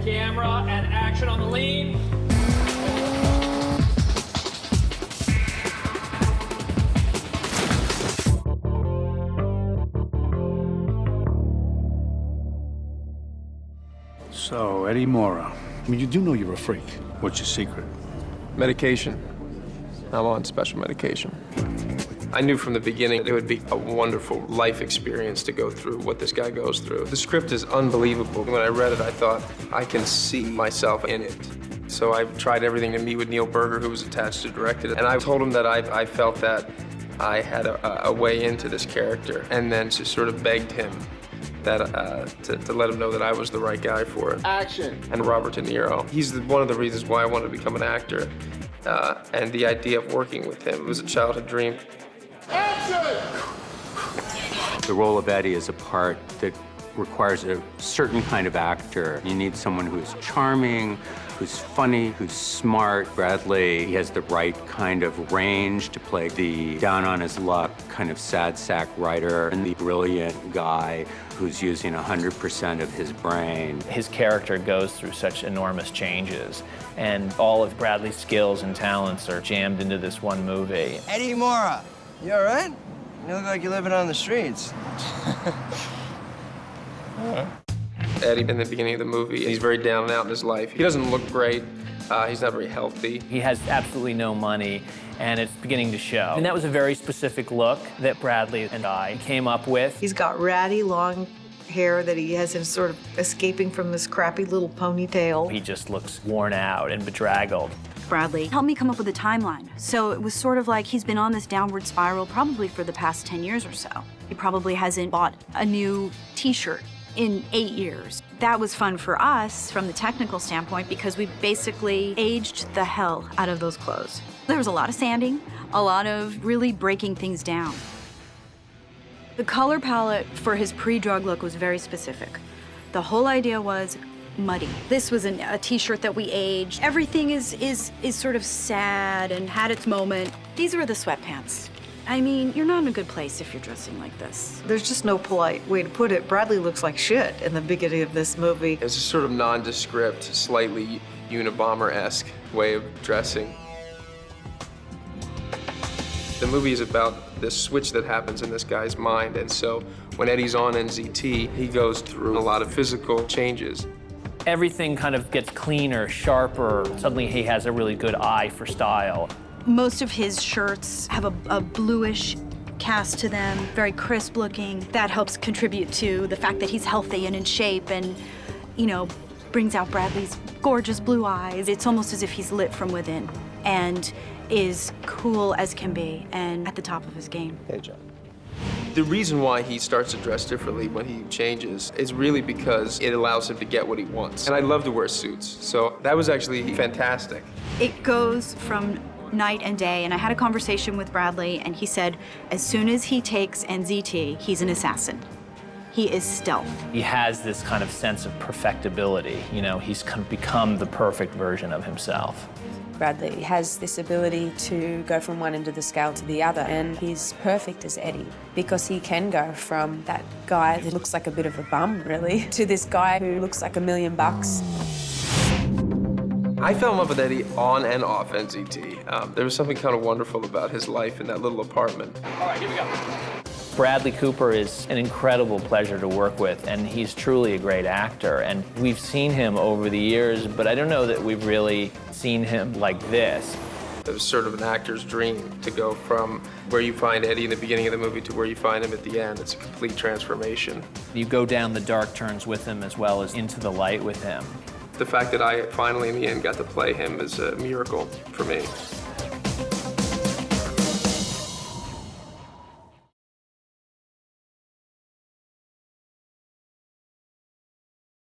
camera, and action on the lean. So, Eddie Mora, I mean, you do know you're a freak. What's your secret? Medication. I'm on special medication. I knew from the beginning it would be a wonderful life experience to go through what this guy goes through. The script is unbelievable. When I read it, I thought, I can see myself in it. So I tried everything to meet with Neil Berger, who was attached to direct it, and I told him that I felt that I had a way into this character, and then just sort of begged him that to let him know that I was the right guy for it. Action. And Robert De Niro. He's one of the reasons why I wanted to become an actor. And the idea of working with him was a childhood dream. Action! The role of Eddie is a part that requires a certain kind of actor. You need someone who's charming, who's funny, who's smart. Bradley, he has the right kind of range to play the down-on-his-luck kind of sad sack writer and the brilliant guy who's using 100% of his brain. His character goes through such enormous changes, and all of Bradley's skills and talents are jammed into this one movie. Eddie Mora, you all right? You look like you're living on the streets. Eddie, in the beginning of the movie, he's very down and out in his life. He doesn't look great. He's not very healthy. He has absolutely no money, and it's beginning to show. And that was a very specific look that Bradley and I came up with. He's got ratty, long hair that he has in sort of escaping from this crappy little ponytail. He just looks worn out and bedraggled. Bradley helped me come up with a timeline. So it was sort of like he's been on this downward spiral probably for the past 10 years or so. He probably hasn't bought a new t-shirt in 8 years. That was fun for us from the technical standpoint because we basically aged the hell out of those clothes. There was a lot of sanding, a lot of really breaking things down. The color palette for his pre-drug look was very specific. The whole idea was muddy. This was a t-shirt that we aged. Everything is sort of sad and had its moment. These were the sweatpants. I mean, you're not in a good place if you're dressing like this. There's just no polite way to put it. Bradley looks like shit in the beginning of this movie. It's a sort of nondescript, slightly Unabomber-esque way of dressing. The movie is about this switch that happens in this guy's mind, and so when Eddie's on NZT, he goes through a lot of physical changes. Everything kind of gets cleaner, sharper. Suddenly he has a really good eye for style. Most of his shirts have a bluish cast to them, very crisp looking. That helps contribute to the fact that he's healthy and in shape and, you know, brings out Bradley's gorgeous blue eyes. It's almost as if he's lit from within and is cool as can be and at the top of his game. Hey, John. The reason why he starts to dress differently when he changes is really because it allows him to get what he wants. And I love to wear suits, so that was actually fantastic. It goes from night and day, and I had a conversation with Bradley, and he said, as soon as he takes NZT, he's an assassin. He is stealth. He has this kind of sense of perfectibility. You know, he's kind of become the perfect version of himself. Bradley has this ability to go from one end of the scale to the other, and he's perfect as Eddie because he can go from that guy that looks like a bit of a bum, really, to this guy who looks like $1 million. I fell in love with Eddie on and off NZT. There was something kind of wonderful about his life in that little apartment. All right, here we go. Bradley Cooper is an incredible pleasure to work with, and he's truly a great actor. And we've seen him over the years, but I don't know that we've really seen him like this. It was sort of an actor's dream to go from where you find Eddie in the beginning of the movie to where you find him at the end. It's a complete transformation. You go down the dark turns with him as well as into the light with him. The fact that I finally, in the end, got to play him is a miracle for me.